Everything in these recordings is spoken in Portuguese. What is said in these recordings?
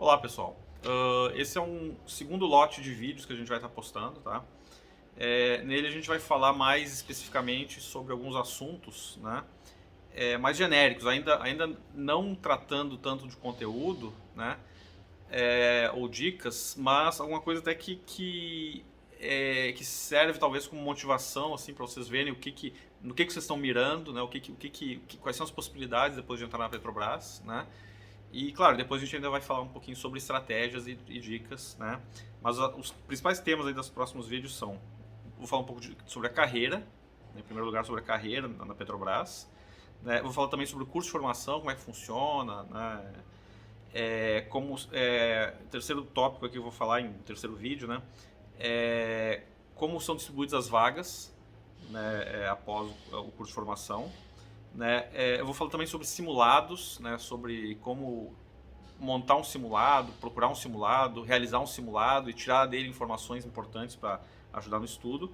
Olá, pessoal. Esse é um segundo lote de vídeos que a gente vai estar postando, tá? Nele a gente vai falar mais especificamente sobre alguns assuntos, né? Mais genéricos, ainda não tratando tanto de conteúdo, né? Ou dicas, mas alguma coisa até que serve talvez como motivação, assim, para vocês verem no que vocês estão mirando, né? Quais são as possibilidades depois de entrar na Petrobras, né? E, claro, depois a gente ainda vai falar um pouquinho sobre estratégias e dicas, né? Mas os principais temas aí dos próximos vídeos são... Vou falar um pouco sobre a carreira, né? Em primeiro lugar sobre a carreira na Petrobras. Né? Vou falar também sobre o curso de formação, como é que funciona, né? Terceiro tópico aqui eu vou falar em terceiro vídeo, né? Como são distribuídas as vagas, né? Após o curso de formação. Né? Eu vou falar também sobre simulados, né? Sobre como montar um simulado, procurar um simulado, realizar um simulado e tirar dele informações importantes para ajudar no estudo.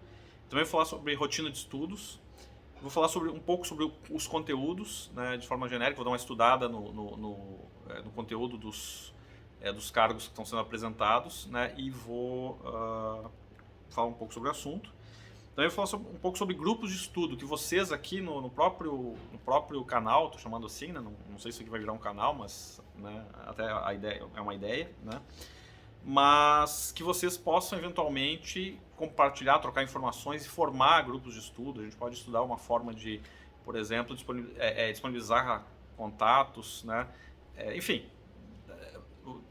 Também vou falar sobre rotina de estudos. Vou falar um pouco sobre os conteúdos, né? De forma genérica, vou dar uma estudada no conteúdo dos cargos que estão sendo apresentados, né? E vou falar um pouco sobre o assunto. Também vou falar um pouco sobre grupos de estudo, que vocês aqui no próprio canal, estou chamando assim, né? Não sei se isso aqui vai virar um canal, mas, né, até a ideia é uma ideia, né? Mas que vocês possam eventualmente compartilhar, trocar informações e formar grupos de estudo. A gente pode estudar uma forma de, por exemplo, disponibilizar contatos, né? Enfim,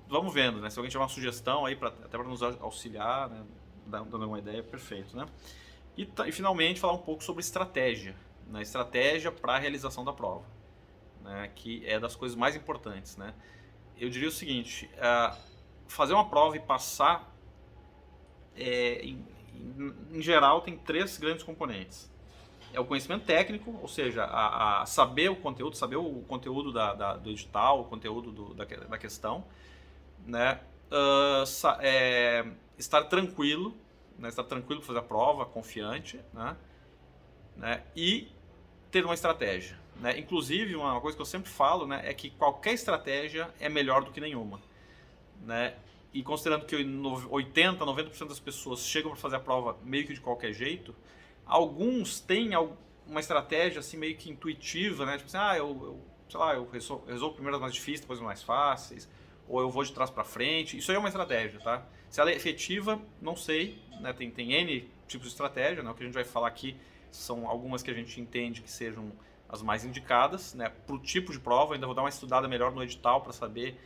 vamos vendo, né? Se alguém tiver uma sugestão aí, até para nos auxiliar, né? Dando uma ideia, perfeito, né? E finalmente falar um pouco sobre estratégia, né? Estratégia para a realização da prova, né? Que é das coisas mais importantes, né? Eu diria o seguinte, fazer uma prova e passar, em geral, tem três grandes componentes. É o conhecimento técnico, ou seja, a saber o conteúdo do edital, o conteúdo da questão, né? Estar tranquilo, né? Estar tranquilo para fazer a prova, confiante, né? E ter uma estratégia, né? Inclusive, uma coisa que eu sempre falo, né, é que qualquer estratégia é melhor do que nenhuma, né? E considerando que 80, 90% das pessoas chegam para fazer a prova meio que de qualquer jeito, alguns têm uma estratégia assim meio que intuitiva, né? Tipo assim, sei lá, eu resolvo primeiro as mais difíceis, depois as mais fáceis, ou eu vou de trás para frente. Isso aí é uma estratégia, tá? Se ela é efetiva, não sei, né? Tem N tipos de estratégia, né? O que a gente vai falar aqui são algumas que a gente entende que sejam as mais indicadas, né? Para o tipo de prova, ainda vou dar uma estudada melhor no edital para saber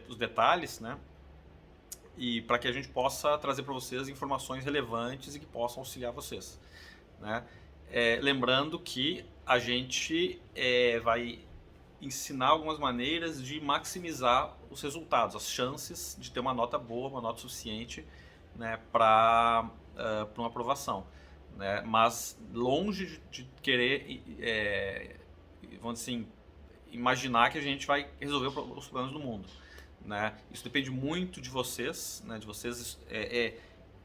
os detalhes, né? E para que a gente possa trazer para vocês informações relevantes e que possam auxiliar vocês, né? Lembrando que a gente vai ensinar algumas maneiras de maximizar os resultados, as chances de ter uma nota boa, uma nota suficiente, né, para uma aprovação, né? Mas longe de querer, vamos dizer assim, imaginar que a gente vai resolver os problemas do mundo, né? Isso depende muito de vocês, né? De vocês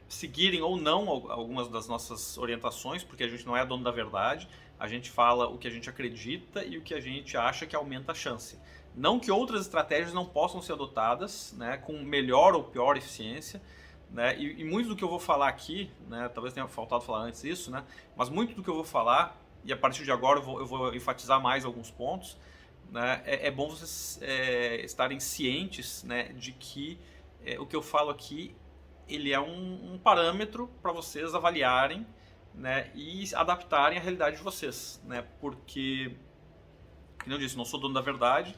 seguirem ou não algumas das nossas orientações, porque a gente não é dono da verdade. A gente fala o que a gente acredita e o que a gente acha que aumenta a chance. Não que outras estratégias não possam ser adotadas, né, com melhor ou pior eficiência, né? E muito do que eu vou falar aqui, né, talvez tenha faltado falar antes isso, né, mas muito do que eu vou falar, e a partir de agora eu vou enfatizar mais alguns pontos, né, é bom vocês estarem cientes, né, de que o que eu falo aqui ele é um parâmetro para vocês avaliarem, né, e adaptarem à realidade de vocês, né, porque, como eu disse, não sou dono da verdade,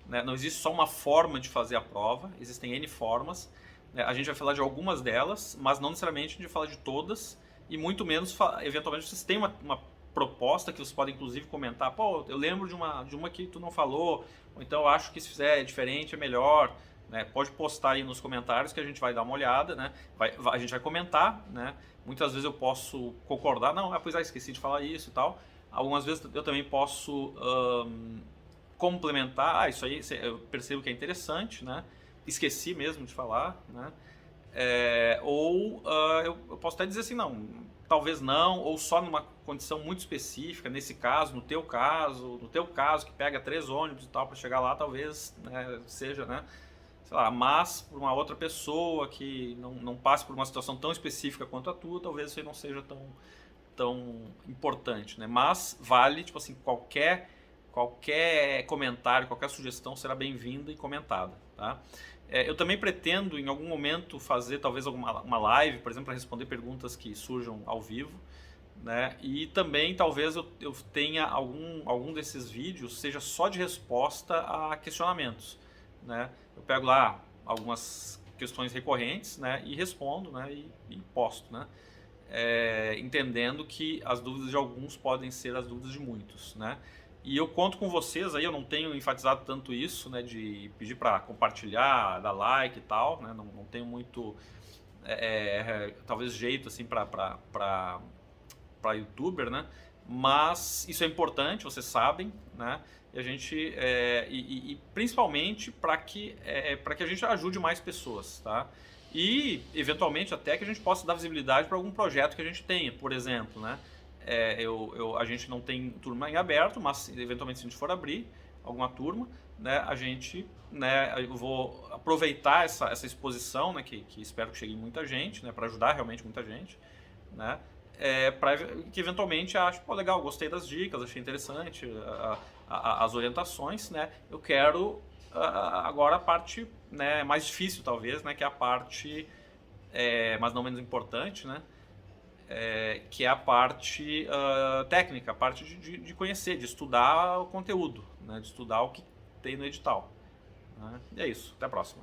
né, não existe só uma forma de fazer a prova, existem N formas, né, a gente vai falar de algumas delas, mas não necessariamente a gente vai falar de todas, e muito menos, eventualmente, vocês têm uma proposta que vocês podem inclusive comentar, pô, eu lembro de uma que tu não falou, ou então eu acho que se fizer diferente é melhor, né? Pode postar aí nos comentários que a gente vai dar uma olhada, né? A gente vai comentar, né? Muitas vezes eu posso concordar, não, pois esqueci de falar isso e tal. Algumas vezes eu também posso complementar, isso aí eu percebo que é interessante, né? Esqueci mesmo de falar, né? Eu posso até dizer assim, não, talvez não, ou só numa condição muito específica, nesse caso, no teu caso que pega 3 ônibus e tal para chegar lá, talvez, né, seja, né? sei lá, mas para uma outra pessoa que não passe por uma situação tão específica quanto a tua, talvez isso aí não seja tão importante, né? Mas vale, tipo assim, qualquer comentário, qualquer sugestão será bem-vinda e comentada, tá? Eu também pretendo, em algum momento, fazer talvez uma live, por exemplo, para responder perguntas que surjam ao vivo, né? E também talvez eu tenha algum desses vídeos seja só de resposta a questionamentos, né? Eu pego lá algumas questões recorrentes, né? E respondo, né? E posto, né? Entendendo que as dúvidas de alguns podem ser as dúvidas de muitos, né? E eu conto com vocês aí, eu não tenho enfatizado tanto isso, né? De pedir para compartilhar, dar like e tal, né? Não tenho muito, talvez jeito assim para youtuber, né? Mas isso é importante, vocês sabem, né? E a gente e principalmente para que a gente ajude mais pessoas, tá? E eventualmente até que a gente possa dar visibilidade para algum projeto que a gente tenha, por exemplo, né? A gente não tem turma em aberto, mas eventualmente se a gente for abrir alguma turma, né? A gente, né? Eu vou aproveitar essa exposição, né? Que espero que chegue muita gente, né? Para ajudar realmente muita gente, né? Para que eventualmente acho, pô, legal, gostei das dicas, achei interessante as orientações, né? Eu quero agora a parte, né, mais difícil talvez, né, que é a parte, mas não menos importante, né, que é a parte técnica, a parte de conhecer, de estudar o conteúdo, né, de estudar o que tem no edital, né? E é isso, até a próxima.